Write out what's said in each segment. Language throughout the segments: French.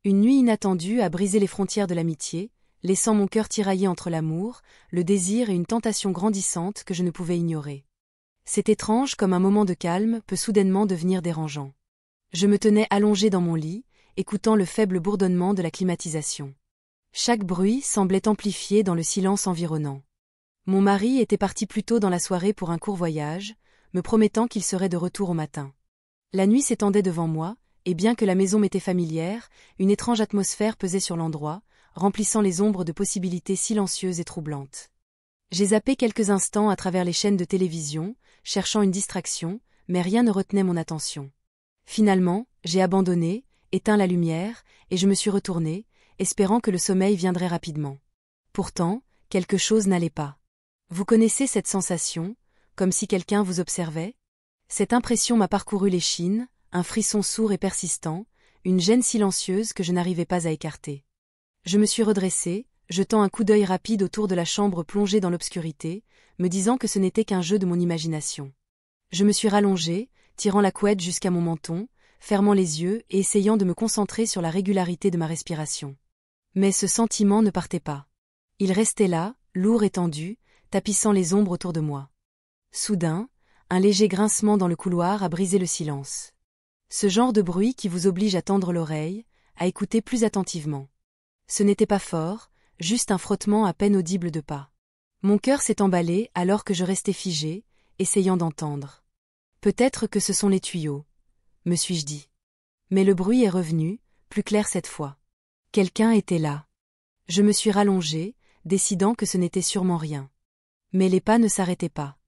Une nuit inattendue a brisé les frontières de l'amitié, laissant mon cœur tiraillé entre l'amour, le désir et une tentation grandissante que je ne pouvais ignorer. C'est étrange comme un moment de calme peut soudainement devenir dérangeant. Je me tenais allongé dans mon lit, écoutant le faible bourdonnement de la climatisation. Chaque bruit semblait amplifié dans le silence environnant. Mon mari était parti plus tôt dans la soirée pour un court voyage, me promettant qu'il serait de retour au matin. La nuit s'étendait devant moi, et bien que la maison m'était familière, une étrange atmosphère pesait sur l'endroit, remplissant les ombres de possibilités silencieuses et troublantes. J'ai zappé quelques instants à travers les chaînes de télévision, cherchant une distraction, mais rien ne retenait mon attention. Finalement, j'ai abandonné, éteint la lumière, et je me suis retourné, espérant que le sommeil viendrait rapidement. Pourtant, quelque chose n'allait pas. Vous connaissez cette sensation, comme si quelqu'un vous observait? Cette impression m'a parcouru l'échine, un frisson sourd et persistant, une gêne silencieuse que je n'arrivais pas à écarter. Je me suis redressé, jetant un coup d'œil rapide autour de la chambre plongée dans l'obscurité, me disant que ce n'était qu'un jeu de mon imagination. Je me suis rallongé, tirant la couette jusqu'à mon menton, fermant les yeux et essayant de me concentrer sur la régularité de ma respiration. Mais ce sentiment ne partait pas. Il restait là, lourd et tendu, tapissant les ombres autour de moi. Soudain, un léger grincement dans le couloir a brisé le silence. Ce genre de bruit qui vous oblige à tendre l'oreille, à écouter plus attentivement. Ce n'était pas fort, juste un frottement à peine audible de pas. Mon cœur s'est emballé alors que je restais figé, essayant d'entendre. Peut-être que ce sont les tuyaux, me suis-je dit. Mais le bruit est revenu, plus clair cette fois. Quelqu'un était là. Je me suis rallongé, décidant que ce n'était sûrement rien. Mais les pas ne s'arrêtaient pas.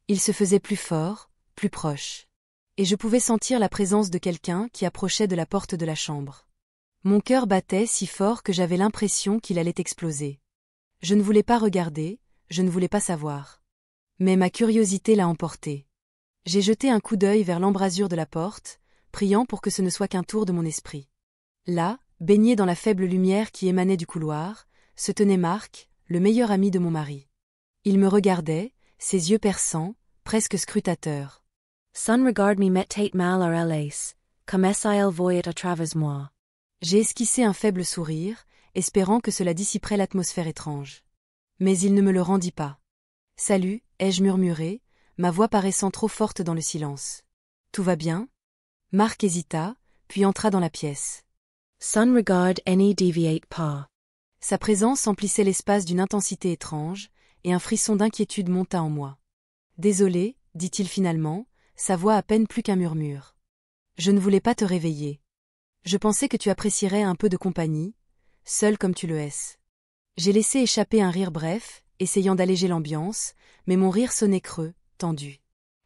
Ils se faisaient plus forts, plus proches. Et je pouvais sentir la présence de quelqu'un qui approchait de la porte de la chambre. Mon cœur battait si fort que j'avais l'impression qu'il allait exploser. Je ne voulais pas regarder, je ne voulais pas savoir. Mais ma curiosité l'a emporté. J'ai jeté un coup d'œil vers l'embrasure de la porte, priant pour que ce ne soit qu'un tour de mon esprit. Là, baigné dans la faible lumière qui émanait du couloir, se tenait Marc, le meilleur ami de mon mari. Il me regardait, ses yeux perçants, presque scrutateurs. Sun regard me met tate mal ar lace, comme sil voyet à travers moi. J'ai esquissé un faible sourire, espérant que cela dissiperait l'atmosphère étrange. Mais il ne me le rendit pas. Salut, ai-je murmuré, ma voix paraissant trop forte dans le silence. Tout va bien? Marc hésita, puis entra dans la pièce. Sun regard any deviate pas. Sa présence emplissait l'espace d'une intensité étrange, et un frisson d'inquiétude monta en moi. Désolé, dit-il finalement, sa voix à peine plus qu'un murmure. Je ne voulais pas te réveiller. Je pensais que tu apprécierais un peu de compagnie, seul comme tu le es. J'ai laissé échapper un rire bref, essayant d'alléger l'ambiance, mais mon rire sonnait creux, tendu.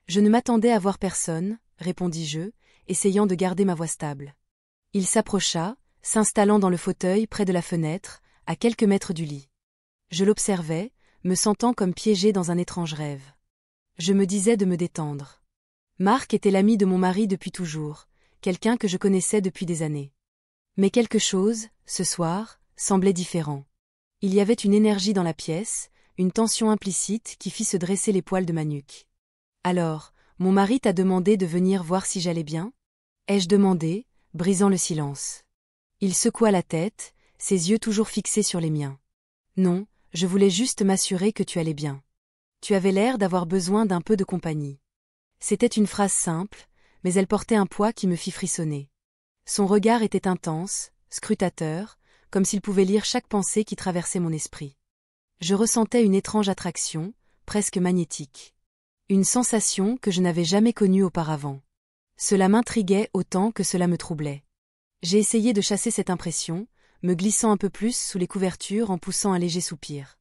Je ne m'attendais à voir personne, répondis-je, essayant de garder ma voix stable. Il s'approcha, s'installant dans le fauteuil près de la fenêtre, à quelques mètres du lit. Je l'observais, me sentant comme piégé dans un étrange rêve. Je me disais de me détendre. Marc était l'ami de mon mari depuis toujours, quelqu'un que je connaissais depuis des années. Mais quelque chose, ce soir, semblait différent. Il y avait une énergie dans la pièce, une tension implicite qui fit se dresser les poils de ma nuque. Alors, mon mari t'a demandé de venir voir si j'allais bien? Ai-je demandé, brisant le silence. Il secoua la tête, ses yeux toujours fixés sur les miens. Non, je voulais juste m'assurer que tu allais bien. Tu avais l'air d'avoir besoin d'un peu de compagnie. C'était une phrase simple, mais elle portait un poids qui me fit frissonner. Son regard était intense, scrutateur, comme s'il pouvait lire chaque pensée qui traversait mon esprit. Je ressentais une étrange attraction, presque magnétique. Une sensation que je n'avais jamais connue auparavant. Cela m'intriguait autant que cela me troublait. J'ai essayé de chasser cette impression, me glissant un peu plus sous les couvertures en poussant un léger soupir.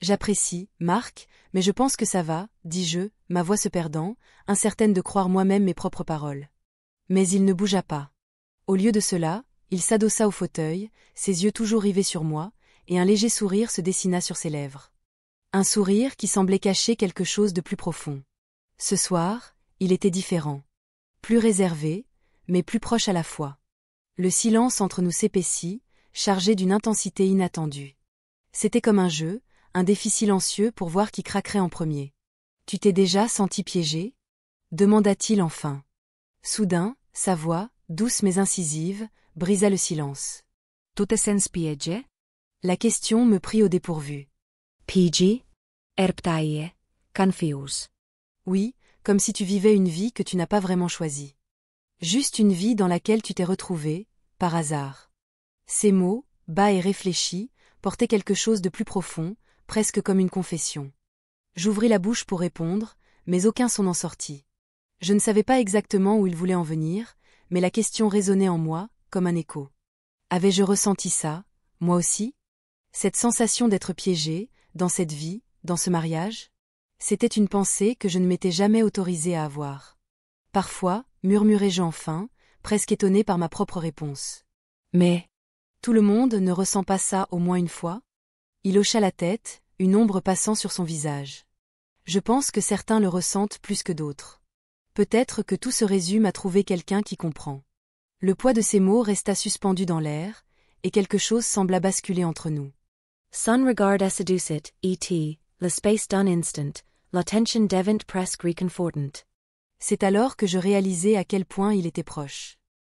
J'apprécie, Marc, mais je pense que ça va, dis-je, ma voix se perdant, incertaine de croire moi-même mes propres paroles. Mais il ne bougea pas. Au lieu de cela, il s'adossa au fauteuil, ses yeux toujours rivés sur moi, et un léger sourire se dessina sur ses lèvres. Un sourire qui semblait cacher quelque chose de plus profond. Ce soir, il était différent. Plus réservé, mais plus proche à la fois. Le silence entre nous s'épaissit, chargé d'une intensité inattendue. C'était comme un jeu, un défi silencieux pour voir qui craquerait en premier. « Tu t'es déjà senti piégé ?» demanda-t-il enfin. Soudain, sa voix, douce mais incisive, brisa le silence. Tutte sen spieghe? La question me prit au dépourvu. PG? Erptaie. Confuse. Oui, comme si tu vivais une vie que tu n'as pas vraiment choisie. Juste une vie dans laquelle tu t'es retrouvé, par hasard. Ces mots, bas et réfléchis, portaient quelque chose de plus profond, presque comme une confession. J'ouvris la bouche pour répondre, mais aucun son n'en sortit. Je ne savais pas exactement où il voulait en venir, mais la question résonnait en moi, comme un écho. Avais-je ressenti ça, moi aussi? Cette sensation d'être piégée, dans cette vie, dans ce mariage? C'était une pensée que je ne m'étais jamais autorisée à avoir. Parfois, murmurai-je enfin, presque étonnée par ma propre réponse. Mais tout le monde ne ressent pas ça au moins une fois? Il hocha la tête, une ombre passant sur son visage. Je pense que certains le ressentent plus que d'autres. Peut-être que tout se résume à trouver quelqu'un qui comprend. Le poids de ces mots resta suspendu dans l'air, et quelque chose sembla basculer entre nous. Sun regarda seducit, et, le space d'un instant, l'attention devint presque réconfortante. C'est alors que je réalisai à quel point il était proche.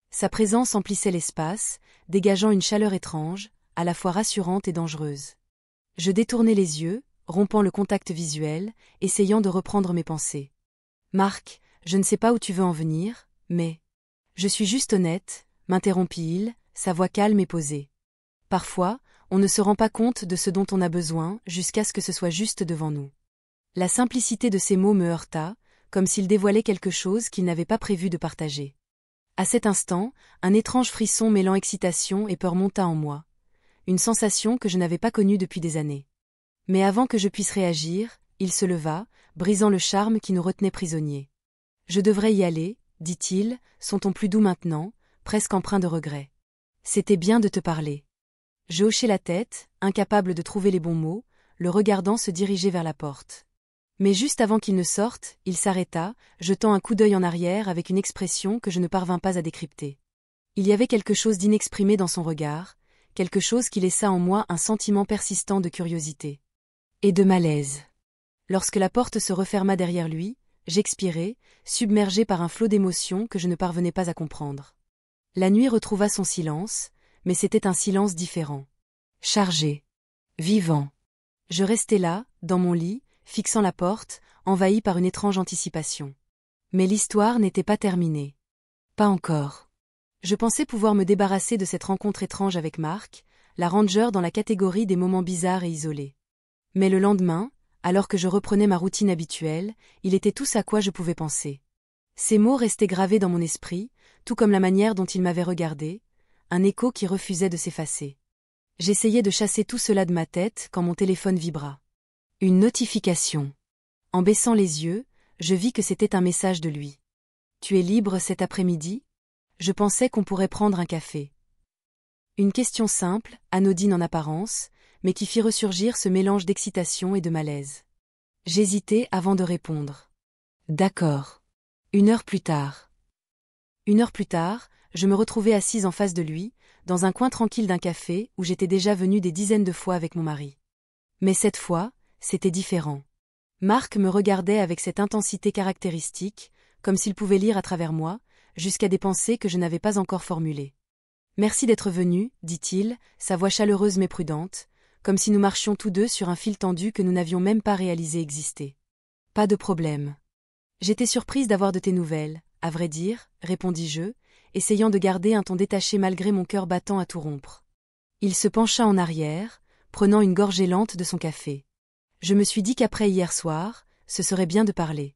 Sa présence emplissait l'espace, dégageant une chaleur étrange, à la fois rassurante et dangereuse. Je détournai les yeux, rompant le contact visuel, essayant de reprendre mes pensées. Marc, je ne sais pas où tu veux en venir, mais... Je suis juste honnête, m'interrompit-il, sa voix calme et posée. Parfois, on ne se rend pas compte de ce dont on a besoin jusqu'à ce que ce soit juste devant nous. La simplicité de ces mots me heurta, comme s'il dévoilait quelque chose qu'il n'avait pas prévu de partager. À cet instant, un étrange frisson mêlant excitation et peur monta en moi. Une sensation que je n'avais pas connue depuis des années. Mais avant que je puisse réagir, il se leva, brisant le charme qui nous retenait prisonniers. « Je devrais y aller, » dit-il, son ton plus doux maintenant, presque empreint de regret. « C'était bien de te parler. » Je hochai la tête, incapable de trouver les bons mots, le regardant se diriger vers la porte. Mais juste avant qu'il ne sorte, il s'arrêta, jetant un coup d'œil en arrière avec une expression que je ne parvins pas à décrypter. Il y avait quelque chose d'inexprimé dans son regard, quelque chose qui laissa en moi un sentiment persistant de curiosité. Et de malaise. Lorsque la porte se referma derrière lui, j'expirai, submergé par un flot d'émotions que je ne parvenais pas à comprendre. La nuit retrouva son silence, mais c'était un silence différent. Chargé. Vivant. Je restai là, dans mon lit, fixant la porte, envahi par une étrange anticipation. Mais l'histoire n'était pas terminée. Pas encore. Je pensais pouvoir me débarrasser de cette rencontre étrange avec Marc, la ranger dans la catégorie des moments bizarres et isolés. Mais le lendemain, alors que je reprenais ma routine habituelle, il était tout à quoi je pouvais penser. Ces mots restaient gravés dans mon esprit, tout comme la manière dont il m'avait regardé, un écho qui refusait de s'effacer. J'essayais de chasser tout cela de ma tête quand mon téléphone vibra. Une notification. En baissant les yeux, je vis que c'était un message de lui. « Tu es libre cet après-midi ? Je pensais qu'on pourrait prendre un café. » Une question simple, anodine en apparence, mais qui fit ressurgir ce mélange d'excitation et de malaise. J'hésitai avant de répondre. D'accord. 1 heure plus tard. 1 heure plus tard, je me retrouvai assise en face de lui, dans un coin tranquille d'un café où j'étais déjà venue des dizaines de fois avec mon mari. Mais cette fois, c'était différent. Marc me regardait avec cette intensité caractéristique, comme s'il pouvait lire à travers moi, jusqu'à des pensées que je n'avais pas encore formulées. « Merci d'être venu, dit-il, sa voix chaleureuse mais prudente, comme si nous marchions tous deux sur un fil tendu que nous n'avions même pas réalisé exister. Pas de problème. J'étais surprise d'avoir de tes nouvelles, à vrai dire, répondis-je, essayant de garder un ton détaché malgré mon cœur battant à tout rompre. Il se pencha en arrière, prenant une gorgée lente de son café. Je me suis dit qu'après hier soir, ce serait bien de parler.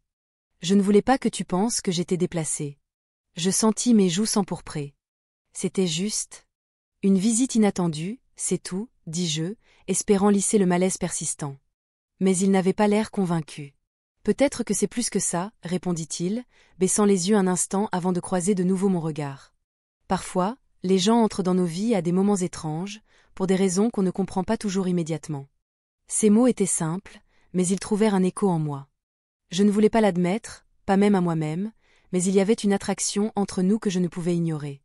Je ne voulais pas que tu penses que j'étais déplacée. Je sentis mes joues s'empourprer. C'était juste une visite inattendue, c'est tout, dis-je, espérant lisser le malaise persistant. Mais il n'avait pas l'air convaincu. Peut-être que c'est plus que ça, répondit-il, baissant les yeux un instant avant de croiser de nouveau mon regard. Parfois, les gens entrent dans nos vies à des moments étranges, pour des raisons qu'on ne comprend pas toujours immédiatement. Ces mots étaient simples, mais ils trouvèrent un écho en moi. Je ne voulais pas l'admettre, pas même à moi-même, mais il y avait une attraction entre nous que je ne pouvais ignorer.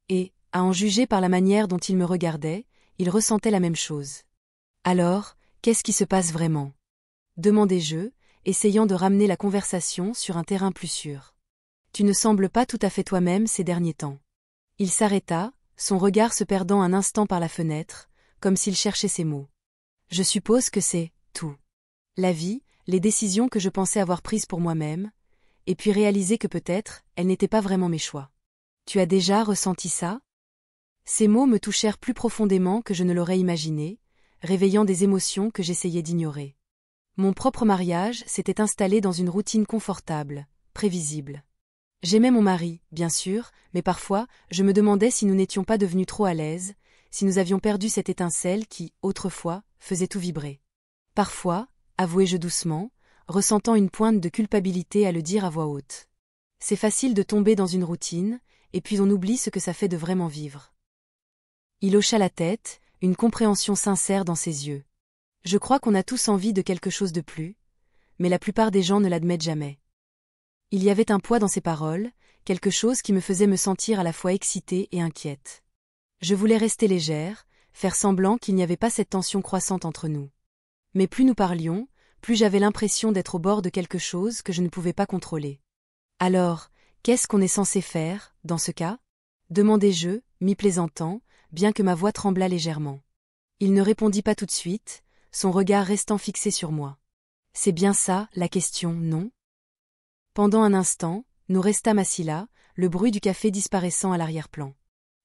Et, à en juger par la manière dont il me regardait, il ressentait la même chose. Alors, qu'est-ce qui se passe vraiment ? Demandai-je, essayant de ramener la conversation sur un terrain plus sûr. Tu ne sembles pas tout à fait toi-même ces derniers temps. Il s'arrêta, son regard se perdant un instant par la fenêtre, comme s'il cherchait ses mots. Je suppose que c'est tout. La vie, les décisions que je pensais avoir prises pour moi-même, et puis réaliser que peut-être, elles n'étaient pas vraiment mes choix. Tu as déjà ressenti ça? Ces mots me touchèrent plus profondément que je ne l'aurais imaginé, réveillant des émotions que j'essayais d'ignorer. Mon propre mariage s'était installé dans une routine confortable, prévisible. J'aimais mon mari, bien sûr, mais parfois, je me demandais si nous n'étions pas devenus trop à l'aise, si nous avions perdu cette étincelle qui, autrefois, faisait tout vibrer. Parfois, avouai-je doucement, ressentant une pointe de culpabilité à le dire à voix haute. C'est facile de tomber dans une routine, et puis on oublie ce que ça fait de vraiment vivre. Il hocha la tête, une compréhension sincère dans ses yeux. Je crois qu'on a tous envie de quelque chose de plus, mais la plupart des gens ne l'admettent jamais. Il y avait un poids dans ses paroles, quelque chose qui me faisait me sentir à la fois excitée et inquiète. Je voulais rester légère, faire semblant qu'il n'y avait pas cette tension croissante entre nous. Mais plus nous parlions, plus j'avais l'impression d'être au bord de quelque chose que je ne pouvais pas contrôler. Alors, qu'est-ce qu'on est censé faire, dans ce cas? Demandai-je, mi-plaisantant, bien que ma voix tremblât légèrement. Il ne répondit pas tout de suite, son regard restant fixé sur moi. C'est bien ça, la question, non? Pendant un instant, nous restâmes assis là, le bruit du café disparaissant à l'arrière-plan.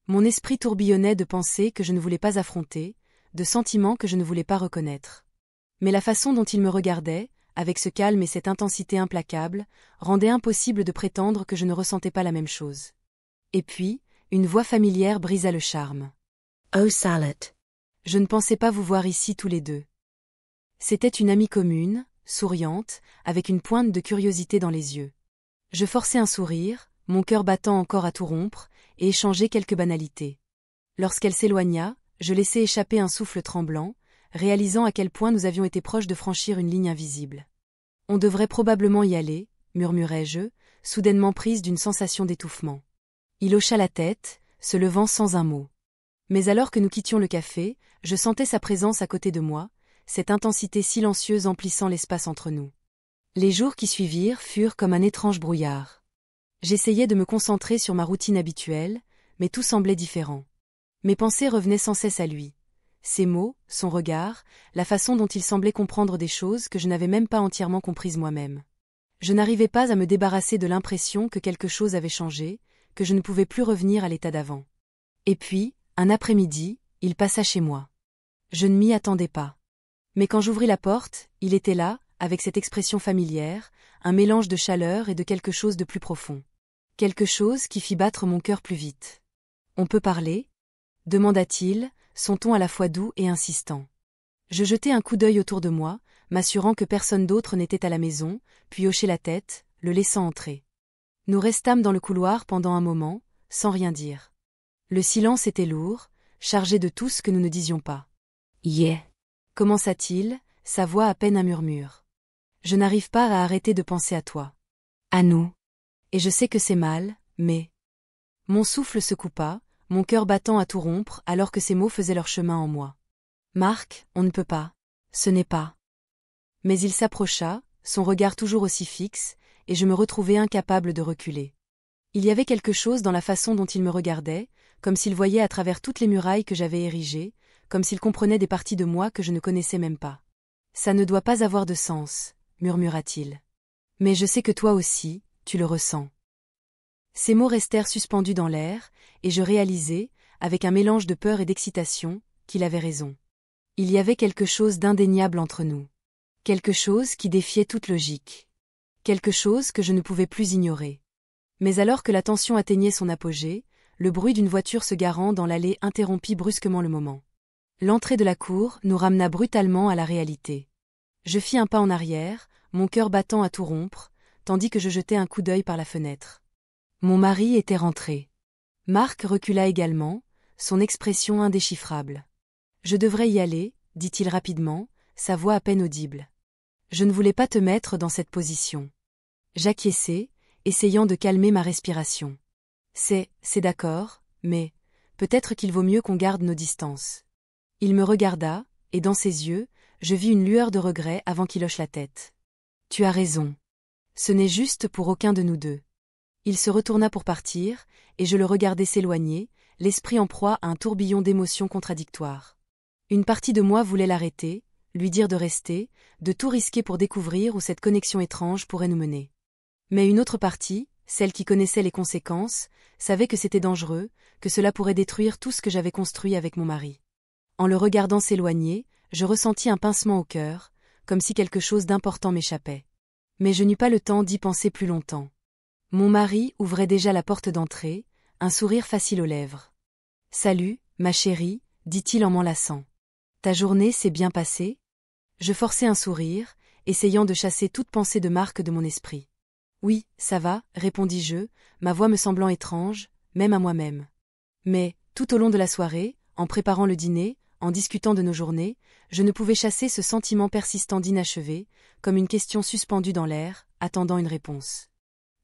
Mon esprit tourbillonnait de pensées que je ne voulais pas affronter, de sentiments que je ne voulais pas reconnaître. Mais la façon dont il me regardait, avec ce calme et cette intensité implacable, rendait impossible de prétendre que je ne ressentais pas la même chose. Et puis, une voix familière brisa le charme. Oh Salet. Je ne pensais pas vous voir ici tous les deux. C'était une amie commune, souriante, avec une pointe de curiosité dans les yeux. Je forçai un sourire, mon cœur battant encore à tout rompre, et échangeai quelques banalités. Lorsqu'elle s'éloigna, je laissai échapper un souffle tremblant, réalisant à quel point nous avions été proches de franchir une ligne invisible. On devrait probablement y aller, murmurai-je, soudainement prise d'une sensation d'étouffement. Il hocha la tête, se levant sans un mot. Mais alors que nous quittions le café, je sentais sa présence à côté de moi, cette intensité silencieuse emplissant l'espace entre nous. Les jours qui suivirent furent comme un étrange brouillard. J'essayais de me concentrer sur ma routine habituelle, mais tout semblait différent. Mes pensées revenaient sans cesse à lui. Ses mots, son regard, la façon dont il semblait comprendre des choses que je n'avais même pas entièrement comprises moi-même. Je n'arrivais pas à me débarrasser de l'impression que quelque chose avait changé, que je ne pouvais plus revenir à l'état d'avant. Et puis, un après-midi, il passa chez moi. Je ne m'y attendais pas. Mais quand j'ouvris la porte, il était là, avec cette expression familière, un mélange de chaleur et de quelque chose de plus profond. Quelque chose qui fit battre mon cœur plus vite. « On peut parler ?» demanda-t-il, son ton à la fois doux et insistant. Je jetai un coup d'œil autour de moi, m'assurant que personne d'autre n'était à la maison, puis hochai la tête, le laissant entrer. Nous restâmes dans le couloir pendant un moment, sans rien dire. Le silence était lourd, chargé de tout ce que nous ne disions pas. « Yeah » commença-t-il, sa voix à peine un murmure. Je n'arrive pas à arrêter de penser à toi. À nous. Et je sais que c'est mal, mais... Mon souffle se coupa, mon cœur battant à tout rompre alors que ces mots faisaient leur chemin en moi. Marc, on ne peut pas. Ce n'est pas. Mais il s'approcha, son regard toujours aussi fixe, et je me retrouvai incapable de reculer. Il y avait quelque chose dans la façon dont il me regardait, comme s'il voyait à travers toutes les murailles que j'avais érigées, comme s'il comprenait des parties de moi que je ne connaissais même pas. Ça ne doit pas avoir de sens, murmura-t-il. Mais je sais que toi aussi, tu le ressens. Ces mots restèrent suspendus dans l'air, et je réalisai, avec un mélange de peur et d'excitation, qu'il avait raison. Il y avait quelque chose d'indéniable entre nous. Quelque chose qui défiait toute logique. Quelque chose que je ne pouvais plus ignorer. Mais alors que la tension atteignait son apogée, le bruit d'une voiture se garant dans l'allée interrompit brusquement le moment. L'entrée de la cour nous ramena brutalement à la réalité. Je fis un pas en arrière, mon cœur battant à tout rompre, tandis que je jetai un coup d'œil par la fenêtre. Mon mari était rentré. Marc recula également, son expression indéchiffrable. « Je devrais y aller, » dit-il rapidement, sa voix à peine audible. Je ne voulais pas te mettre dans cette position. J'acquiesçai, essayant de calmer ma respiration. C'est d'accord, mais peut-être qu'il vaut mieux qu'on garde nos distances. Il me regarda, et dans ses yeux, je vis une lueur de regret avant qu'il hoche la tête. Tu as raison. Ce n'est juste pour aucun de nous deux. Il se retourna pour partir, et je le regardai s'éloigner, l'esprit en proie à un tourbillon d'émotions contradictoires. Une partie de moi voulait l'arrêter, lui dire de rester, de tout risquer pour découvrir où cette connexion étrange pourrait nous mener. Mais une autre partie, celle qui connaissait les conséquences, savait que c'était dangereux, que cela pourrait détruire tout ce que j'avais construit avec mon mari. En le regardant s'éloigner, je ressentis un pincement au cœur, comme si quelque chose d'important m'échappait. Mais je n'eus pas le temps d'y penser plus longtemps. Mon mari ouvrait déjà la porte d'entrée, un sourire facile aux lèvres. « Salut, ma chérie », dit-il en m'enlaçant. « Ta journée s'est bien passée ?» Je forçai un sourire, essayant de chasser toute pensée de Marc de mon esprit. « Oui, ça va », répondis-je, ma voix me semblant étrange, même à moi-même. Mais, tout au long de la soirée, en préparant le dîner, en discutant de nos journées, je ne pouvais chasser ce sentiment persistant d'inachevé, comme une question suspendue dans l'air, attendant une réponse.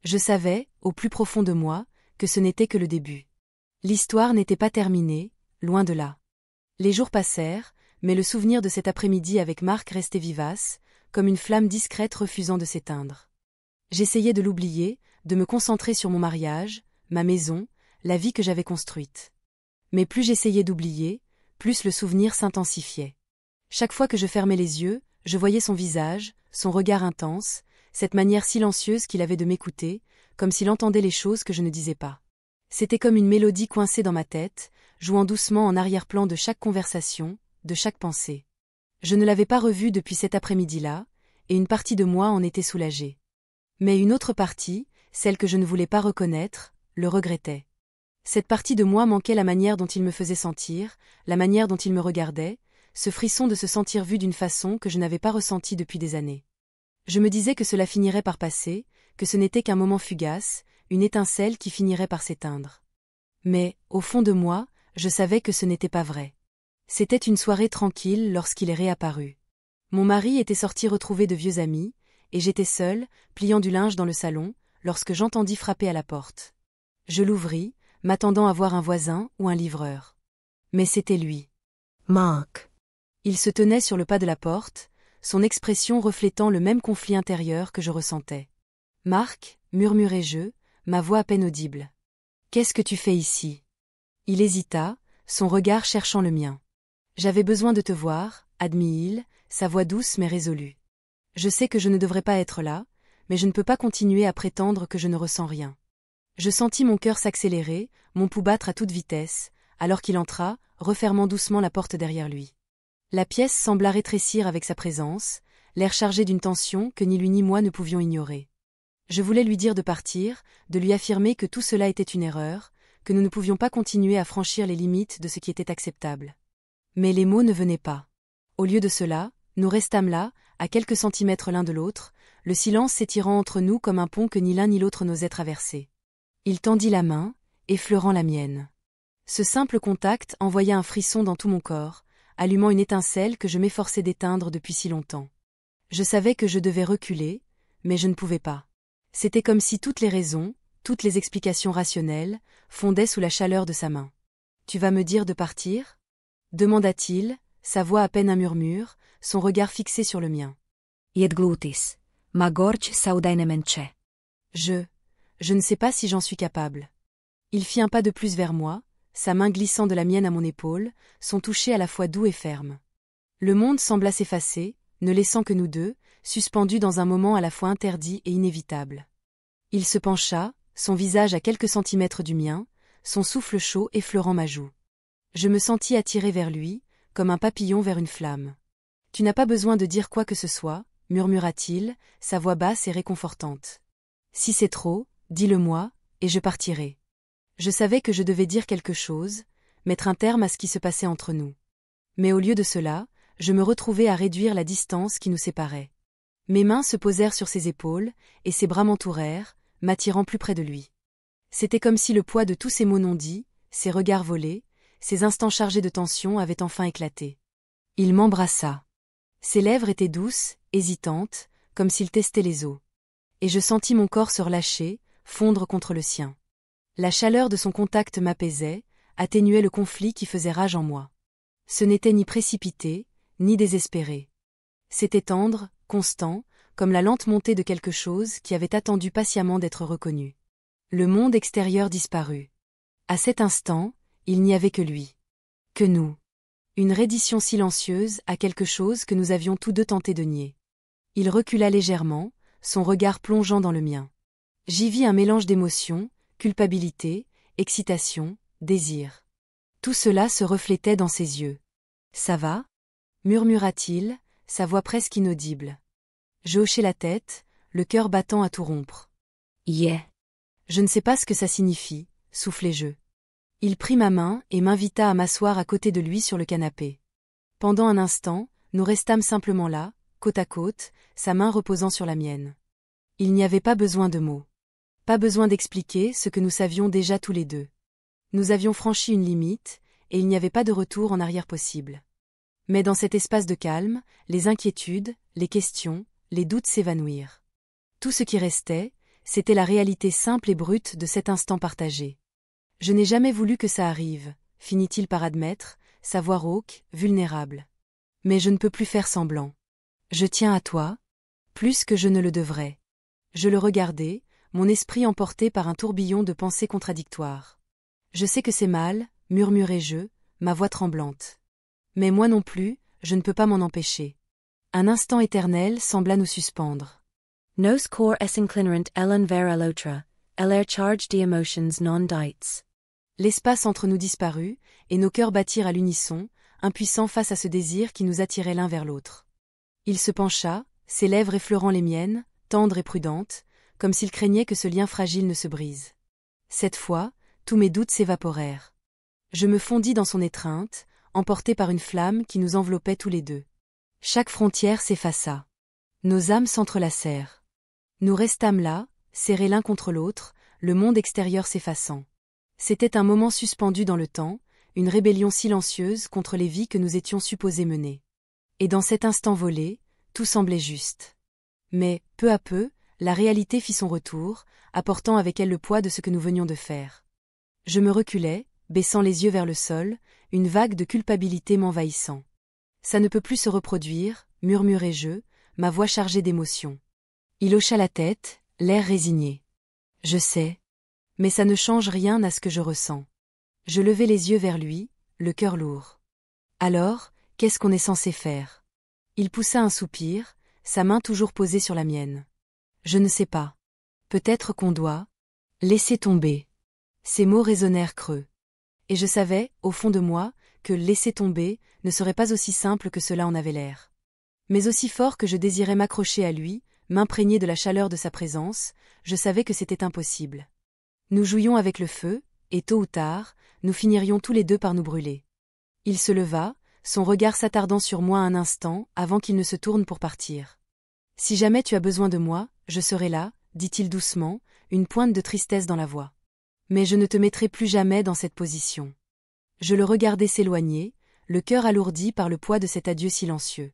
Je savais, au plus profond de moi, que ce n'était que le début. L'histoire n'était pas terminée, loin de là. Les jours passèrent, mais le souvenir de cet après-midi avec Marc restait vivace, comme une flamme discrète refusant de s'éteindre. J'essayais de l'oublier, de me concentrer sur mon mariage, ma maison, la vie que j'avais construite. Mais plus j'essayais d'oublier, plus le souvenir s'intensifiait. Chaque fois que je fermais les yeux, je voyais son visage, son regard intense, cette manière silencieuse qu'il avait de m'écouter, comme s'il entendait les choses que je ne disais pas. C'était comme une mélodie coincée dans ma tête, jouant doucement en arrière-plan de chaque conversation, de chaque pensée. Je ne l'avais pas revu depuis cet après-midi-là, et une partie de moi en était soulagée. Mais une autre partie, celle que je ne voulais pas reconnaître, le regrettait. Cette partie de moi manquait la manière dont il me faisait sentir, la manière dont il me regardait, ce frisson de se sentir vu d'une façon que je n'avais pas ressentie depuis des années. Je me disais que cela finirait par passer, que ce n'était qu'un moment fugace, une étincelle qui finirait par s'éteindre. Mais, au fond de moi, je savais que ce n'était pas vrai. C'était une soirée tranquille lorsqu'il est réapparu. Mon mari était sorti retrouver de vieux amis, et j'étais seule, pliant du linge dans le salon, lorsque j'entendis frapper à la porte. Je l'ouvris, m'attendant à voir un voisin ou un livreur. Mais c'était lui. Marc. Il se tenait sur le pas de la porte, son expression reflétant le même conflit intérieur que je ressentais. « Marc », murmurai-je, ma voix à peine audible. « Qu'est-ce que tu fais ici ?» Il hésita, son regard cherchant le mien. « J'avais besoin de te voir », admit-il, sa voix douce mais résolue. « Je sais que je ne devrais pas être là, mais je ne peux pas continuer à prétendre que je ne ressens rien. » Je sentis mon cœur s'accélérer, mon pouls battre à toute vitesse, alors qu'il entra, refermant doucement la porte derrière lui. La pièce sembla rétrécir avec sa présence, l'air chargé d'une tension que ni lui ni moi ne pouvions ignorer. Je voulais lui dire de partir, de lui affirmer que tout cela était une erreur, que nous ne pouvions pas continuer à franchir les limites de ce qui était acceptable. Mais les mots ne venaient pas. Au lieu de cela, nous restâmes là, à quelques centimètres l'un de l'autre, le silence s'étirant entre nous comme un pont que ni l'un ni l'autre n'osait traverser. Il tendit la main, effleurant la mienne. Ce simple contact envoya un frisson dans tout mon corps, allumant une étincelle que je m'efforçais d'éteindre depuis si longtemps. Je savais que je devais reculer, mais je ne pouvais pas. C'était comme si toutes les raisons, toutes les explications rationnelles, fondaient sous la chaleur de sa main. « Tu vas me dire de partir ?» demanda-t-il, sa voix à peine un murmure, son regard fixé sur le mien. Jedglutis, ma gorge saudaine menche. Je ne sais pas si j'en suis capable. Il fit un pas de plus vers moi, sa main glissant de la mienne à mon épaule, son toucher à la fois doux et ferme. Le monde sembla s'effacer, ne laissant que nous deux, suspendus dans un moment à la fois interdit et inévitable. Il se pencha, son visage à quelques centimètres du mien, son souffle chaud effleurant ma joue. Je me sentis attiré vers lui, comme un papillon vers une flamme. « Tu n'as pas besoin de dire quoi que ce soit », murmura-t-il, sa voix basse et réconfortante. « Si c'est trop, dis-le-moi, et je partirai. » Je savais que je devais dire quelque chose, mettre un terme à ce qui se passait entre nous. Mais au lieu de cela, je me retrouvai à réduire la distance qui nous séparait. Mes mains se posèrent sur ses épaules, et ses bras m'entourèrent, m'attirant plus près de lui. C'était comme si le poids de tous ces mots non dits, ces regards volés, ces instants chargés de tension avaient enfin éclaté. Il m'embrassa. Ses lèvres étaient douces, hésitantes, comme s'il testait les os. Et je sentis mon corps se relâcher, fondre contre le sien. La chaleur de son contact m'apaisait, atténuait le conflit qui faisait rage en moi. Ce n'était ni précipité, ni désespéré. C'était tendre, constant, comme la lente montée de quelque chose qui avait attendu patiemment d'être reconnu. Le monde extérieur disparut. À cet instant, Il n'y avait que lui. Que nous. Une reddition silencieuse à quelque chose que nous avions tous deux tenté de nier. Il recula légèrement, son regard plongeant dans le mien. J'y vis un mélange d'émotions, culpabilité, excitation, désir. Tout cela se reflétait dans ses yeux. « Ça va » murmura-t-il, sa voix presque inaudible. Je hochai la tête, le cœur battant à tout rompre. « Yeah. » Je ne sais pas ce que ça signifie, soufflai-je. Il prit ma main et m'invita à m'asseoir à côté de lui sur le canapé. Pendant un instant, nous restâmes simplement là, côte à côte, sa main reposant sur la mienne. Il n'y avait pas besoin de mots. Pas besoin d'expliquer ce que nous savions déjà tous les deux. Nous avions franchi une limite, et il n'y avait pas de retour en arrière possible. Mais dans cet espace de calme, les inquiétudes, les questions, les doutes s'évanouirent. Tout ce qui restait, c'était la réalité simple et brute de cet instant partagé. Je n'ai jamais voulu que ça arrive, finit-il par admettre, sa voix rauque, vulnérable. Mais je ne peux plus faire semblant. Je tiens à toi, plus que je ne le devrais. Je le regardais, mon esprit emporté par un tourbillon de pensées contradictoires. Je sais que c'est mal, murmurai-je, ma voix tremblante. Mais moi non plus, je ne peux pas m'en empêcher. Un instant éternel sembla nous suspendre. Nos cor esinclinerant ellen vera l'autre, eller charge de emotions non dites. L'espace entre nous disparut, et nos cœurs battirent à l'unisson, impuissants face à ce désir qui nous attirait l'un vers l'autre. Il se pencha, ses lèvres effleurant les miennes, tendres et prudentes, comme s'il craignait que ce lien fragile ne se brise. Cette fois, tous mes doutes s'évaporèrent. Je me fondis dans son étreinte, emporté par une flamme qui nous enveloppait tous les deux. Chaque frontière s'effaça. Nos âmes s'entrelacèrent. Nous restâmes là, serrés l'un contre l'autre, le monde extérieur s'effaçant. C'était un moment suspendu dans le temps, une rébellion silencieuse contre les vies que nous étions supposés mener. Et dans cet instant volé, tout semblait juste. Mais, peu à peu, la réalité fit son retour, apportant avec elle le poids de ce que nous venions de faire. Je me reculai, baissant les yeux vers le sol, une vague de culpabilité m'envahissant. Ça ne peut plus se reproduire, murmurai-je, ma voix chargée d'émotion. Il hocha la tête, l'air résigné. Je sais. Mais ça ne change rien à ce que je ressens. Je levai les yeux vers lui, le cœur lourd. Alors, qu'est-ce qu'on est censé faire? Il poussa un soupir, sa main toujours posée sur la mienne. Je ne sais pas. Peut-être qu'on doit laisser tomber. Ces mots résonnèrent creux. Et je savais, au fond de moi, que laisser tomber ne serait pas aussi simple que cela en avait l'air. Mais aussi fort que je désirais m'accrocher à lui, m'imprégner de la chaleur de sa présence, je savais que c'était impossible. Nous jouions avec le feu, et tôt ou tard, nous finirions tous les deux par nous brûler. Il se leva, son regard s'attardant sur moi un instant avant qu'il ne se tourne pour partir. « Si jamais tu as besoin de moi, je serai là, » dit-il doucement, une pointe de tristesse dans la voix. « Mais je ne te mettrai plus jamais dans cette position. » Je le regardai s'éloigner, le cœur alourdi par le poids de cet adieu silencieux.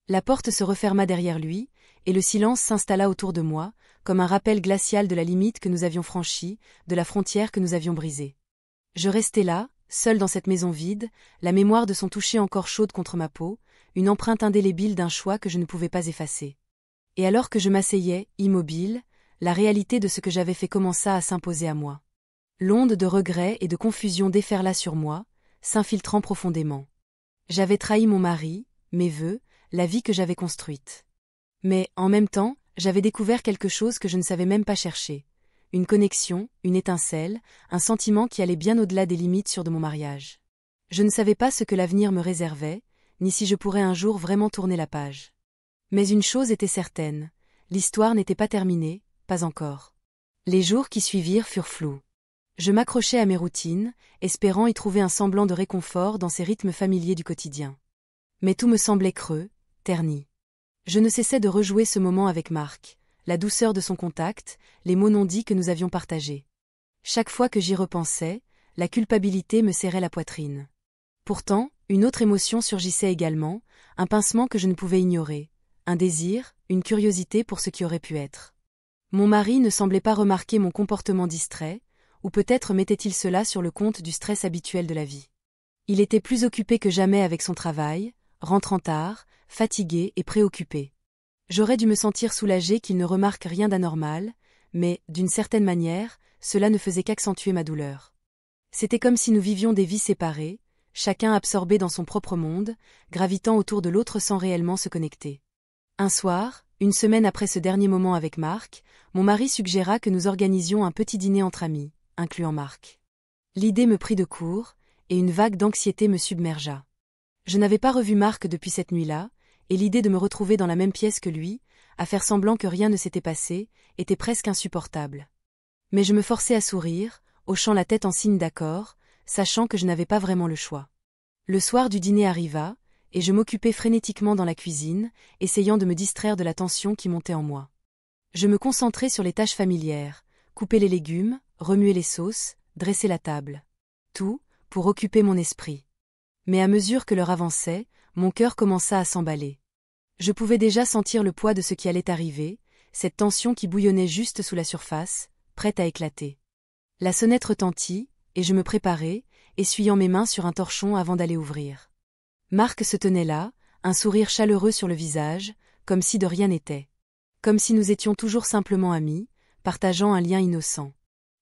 La porte se referma derrière lui, et le silence s'installa autour de moi, comme un rappel glacial de la limite que nous avions franchie, de la frontière que nous avions brisée. Je restai là, seul dans cette maison vide, la mémoire de son toucher encore chaude contre ma peau, une empreinte indélébile d'un choix que je ne pouvais pas effacer. Et alors que je m'asseyais, immobile, la réalité de ce que j'avais fait commença à s'imposer à moi. L'onde de regret et de confusion déferla sur moi, s'infiltrant profondément. J'avais trahi mon mari, mes vœux, la vie que j'avais construite. Mais, en même temps, j'avais découvert quelque chose que je ne savais même pas chercher. Une connexion, une étincelle, un sentiment qui allait bien au-delà des limites sûres de mon mariage. Je ne savais pas ce que l'avenir me réservait, ni si je pourrais un jour vraiment tourner la page. Mais une chose était certaine, l'histoire n'était pas terminée, pas encore. Les jours qui suivirent furent flous. Je m'accrochais à mes routines, espérant y trouver un semblant de réconfort dans ces rythmes familiers du quotidien. Mais tout me semblait creux, terni. Je ne cessais de rejouer ce moment avec Marc, la douceur de son contact, les mots non dits que nous avions partagés. Chaque fois que j'y repensais, la culpabilité me serrait la poitrine. Pourtant, une autre émotion surgissait également, un pincement que je ne pouvais ignorer, un désir, une curiosité pour ce qui aurait pu être. Mon mari ne semblait pas remarquer mon comportement distrait, ou peut-être mettait-il cela sur le compte du stress habituel de la vie. Il était plus occupé que jamais avec son travail, rentrant tard, fatigué et préoccupé. J'aurais dû me sentir soulagé qu'il ne remarque rien d'anormal, mais, d'une certaine manière, cela ne faisait qu'accentuer ma douleur. C'était comme si nous vivions des vies séparées, chacun absorbé dans son propre monde, gravitant autour de l'autre sans réellement se connecter. Un soir, une semaine après ce dernier moment avec Marc, mon mari suggéra que nous organisions un petit dîner entre amis, incluant Marc. L'idée me prit de court, et une vague d'anxiété me submergea. Je n'avais pas revu Marc depuis cette nuit-là, et l'idée de me retrouver dans la même pièce que lui, à faire semblant que rien ne s'était passé, était presque insupportable. Mais je me forçais à sourire, hochant la tête en signe d'accord, sachant que je n'avais pas vraiment le choix. Le soir du dîner arriva, et je m'occupais frénétiquement dans la cuisine, essayant de me distraire de la tension qui montait en moi. Je me concentrais sur les tâches familières, couper les légumes, remuer les sauces, dresser la table. Tout, pour occuper mon esprit. Mais à mesure que l'heure avançait, mon cœur commença à s'emballer. Je pouvais déjà sentir le poids de ce qui allait arriver, cette tension qui bouillonnait juste sous la surface, prête à éclater. La sonnette retentit, et je me préparai, essuyant mes mains sur un torchon avant d'aller ouvrir. Marc se tenait là, un sourire chaleureux sur le visage, comme si de rien n'était. Comme si nous étions toujours simplement amis, partageant un lien innocent.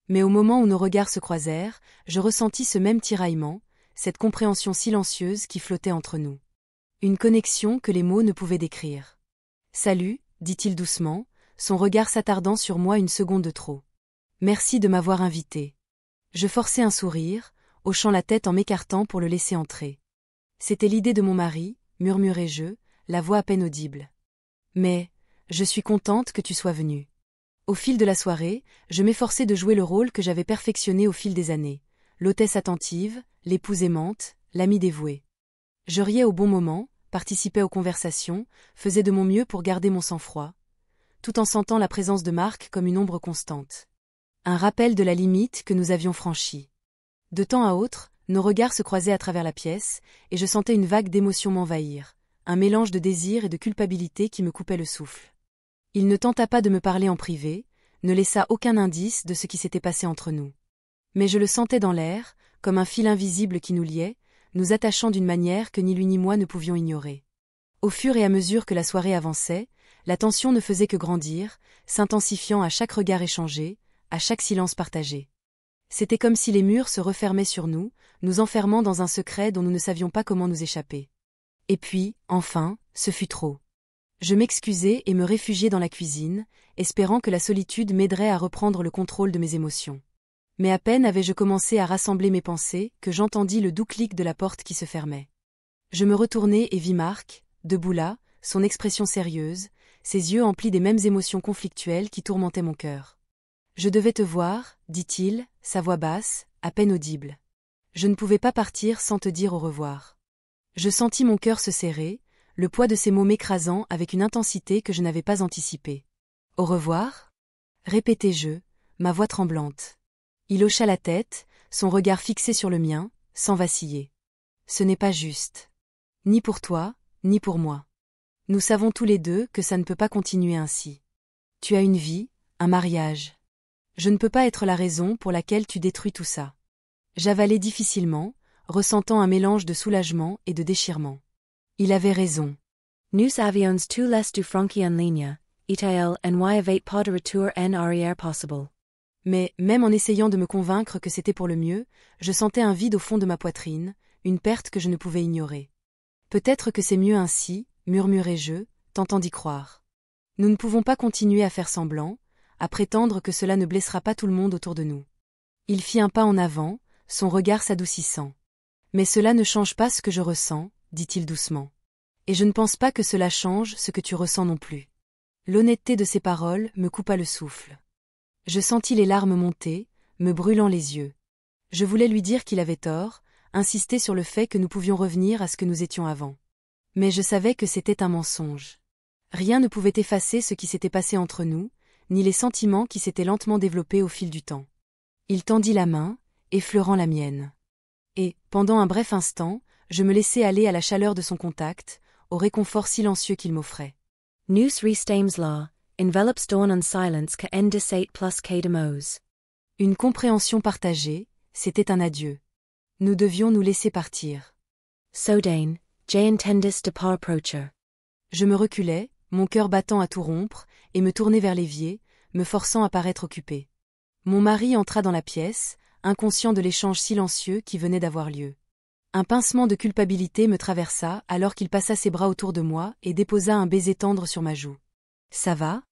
Mais au moment où nos regards se croisèrent, je ressentis ce même tiraillement, cette compréhension silencieuse qui flottait entre nous. Une connexion que les mots ne pouvaient décrire. « Salut », dit-il doucement, son regard s'attardant sur moi une seconde de trop. « Merci de m'avoir invité. » Je forçai un sourire, hochant la tête en m'écartant pour le laisser entrer. C'était l'idée de mon mari, murmurai-je, la voix à peine audible. « Mais, je suis contente que tu sois venue. » Au fil de la soirée, je m'efforçai de jouer le rôle que j'avais perfectionné au fil des années. L'hôtesse attentive, l'épouse aimante, l'amie dévouée. Je riais au bon moment, participais aux conversations, faisais de mon mieux pour garder mon sang-froid, tout en sentant la présence de Marc comme une ombre constante. Un rappel de la limite que nous avions franchie. De temps à autre, nos regards se croisaient à travers la pièce, et je sentais une vague d'émotion m'envahir, un mélange de désir et de culpabilité qui me coupait le souffle. Il ne tenta pas de me parler en privé, ne laissa aucun indice de ce qui s'était passé entre nous. Mais je le sentais dans l'air, comme un fil invisible qui nous liait, nous attachant d'une manière que ni lui ni moi ne pouvions ignorer. Au fur et à mesure que la soirée avançait, la tension ne faisait que grandir, s'intensifiant à chaque regard échangé, à chaque silence partagé. C'était comme si les murs se refermaient sur nous, nous enfermant dans un secret dont nous ne savions pas comment nous échapper. Et puis, enfin, ce fut trop. Je m'excusai et me réfugiai dans la cuisine, espérant que la solitude m'aiderait à reprendre le contrôle de mes émotions. Mais à peine avais-je commencé à rassembler mes pensées que j'entendis le doux clic de la porte qui se fermait. Je me retournai et vis Marc, debout là, son expression sérieuse, ses yeux emplis des mêmes émotions conflictuelles qui tourmentaient mon cœur. « Je devais te voir, dit-il, sa voix basse, à peine audible. Je ne pouvais pas partir sans te dire au revoir. » Je sentis mon cœur se serrer, le poids de ces mots m'écrasant avec une intensité que je n'avais pas anticipée. « Au revoir » répétai-je, ma voix tremblante. Il hocha la tête, son regard fixé sur le mien, sans vaciller. « Ce n'est pas juste. Ni pour toi, ni pour moi. Nous savons tous les deux que ça ne peut pas continuer ainsi. Tu as une vie, un mariage. Je ne peux pas être la raison pour laquelle tu détruis tout ça. » J'avalai difficilement, ressentant un mélange de soulagement et de déchirement. Il avait raison. Nous avions tous les du franchi en ligne, et il n'y avait pas de retour en arrière possible. Mais, même en essayant de me convaincre que c'était pour le mieux, je sentais un vide au fond de ma poitrine, une perte que je ne pouvais ignorer. Peut-être que c'est mieux ainsi, murmurai-je, tentant d'y croire. Nous ne pouvons pas continuer à faire semblant, à prétendre que cela ne blessera pas tout le monde autour de nous. Il fit un pas en avant, son regard s'adoucissant. Mais cela ne change pas ce que je ressens, dit-il doucement. Et je ne pense pas que cela change ce que tu ressens non plus. L'honnêteté de ses paroles me coupa le souffle. Je sentis les larmes monter, me brûlant les yeux. Je voulais lui dire qu'il avait tort, insister sur le fait que nous pouvions revenir à ce que nous étions avant. Mais je savais que c'était un mensonge. Rien ne pouvait effacer ce qui s'était passé entre nous, ni les sentiments qui s'étaient lentement développés au fil du temps. Il tendit la main, effleurant la mienne. Et, pendant un bref instant, je me laissai aller à la chaleur de son contact, au réconfort silencieux qu'il m'offrait. Nous restâmes là, envelopes dans un silence que en disait plus que de mots. Une compréhension partagée, c'était un adieu. Nous devions nous laisser partir. Soudain, j'entendis de pas approcher. Je me reculai, mon cœur battant à tout rompre, et me tournai vers l'évier, me forçant à paraître occupé. Mon mari entra dans la pièce, inconscient de l'échange silencieux qui venait d'avoir lieu. Un pincement de culpabilité me traversa alors qu'il passa ses bras autour de moi et déposa un baiser tendre sur ma joue. « Ça va ?»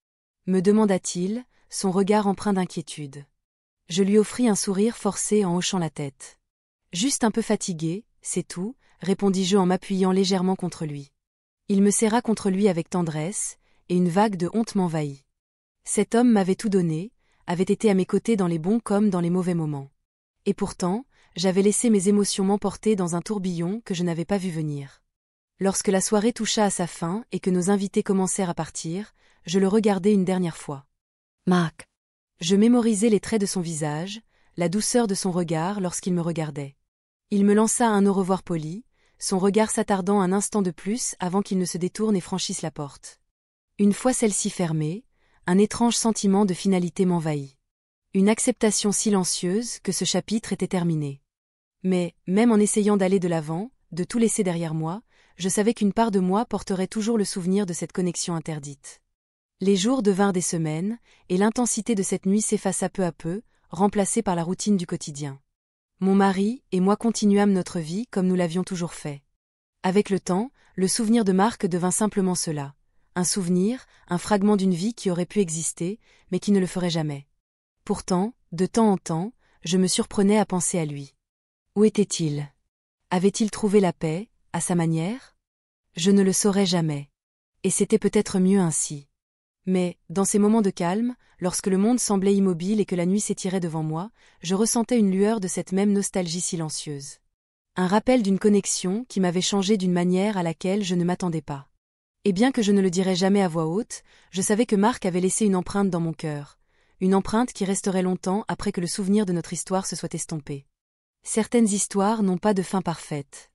me demanda-t-il, son regard empreint d'inquiétude. Je lui offris un sourire forcé en hochant la tête. « Juste un peu fatigué, c'est tout », répondis-je en m'appuyant légèrement contre lui. Il me serra contre lui avec tendresse, et une vague de honte m'envahit. Cet homme m'avait tout donné, avait été à mes côtés dans les bons comme dans les mauvais moments. Et pourtant, j'avais laissé mes émotions m'emporter dans un tourbillon que je n'avais pas vu venir. Lorsque la soirée toucha à sa fin et que nos invités commencèrent à partir, je le regardai une dernière fois. Mark. Je mémorisai les traits de son visage, la douceur de son regard lorsqu'il me regardait. Il me lança un au revoir poli, son regard s'attardant un instant de plus avant qu'il ne se détourne et franchisse la porte. Une fois celle-ci fermée, un étrange sentiment de finalité m'envahit. Une acceptation silencieuse que ce chapitre était terminé. Mais, même en essayant d'aller de l'avant, de tout laisser derrière moi, je savais qu'une part de moi porterait toujours le souvenir de cette connexion interdite. Les jours devinrent des semaines, et l'intensité de cette nuit s'effaça peu à peu, remplacée par la routine du quotidien. Mon mari et moi continuâmes notre vie comme nous l'avions toujours fait. Avec le temps, le souvenir de Marc devint simplement cela. Un souvenir, un fragment d'une vie qui aurait pu exister, mais qui ne le ferait jamais. Pourtant, de temps en temps, je me surprenais à penser à lui. Où était-il? Avait-il trouvé la paix, à sa manière? Je ne le saurais jamais. Et c'était peut-être mieux ainsi. Mais, dans ces moments de calme, lorsque le monde semblait immobile et que la nuit s'étirait devant moi, je ressentais une lueur de cette même nostalgie silencieuse. Un rappel d'une connexion qui m'avait changé d'une manière à laquelle je ne m'attendais pas. Et bien que je ne le dirais jamais à voix haute, je savais que Marc avait laissé une empreinte dans mon cœur. Une empreinte qui resterait longtemps après que le souvenir de notre histoire se soit estompé. Certaines histoires n'ont pas de fin parfaite.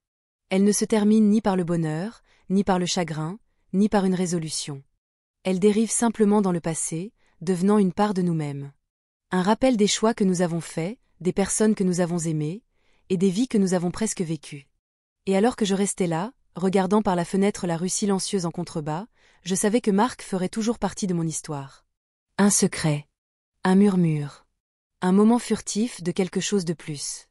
Elles ne se terminent ni par le bonheur, ni par le chagrin, ni par une résolution. Elles dérivent simplement dans le passé, devenant une part de nous-mêmes. Un rappel des choix que nous avons faits, des personnes que nous avons aimées, et des vies que nous avons presque vécues. Et alors que je restais là, regardant par la fenêtre la rue silencieuse en contrebas, je savais que Marc ferait toujours partie de mon histoire. Un secret. Un murmure. Un moment furtif de quelque chose de plus.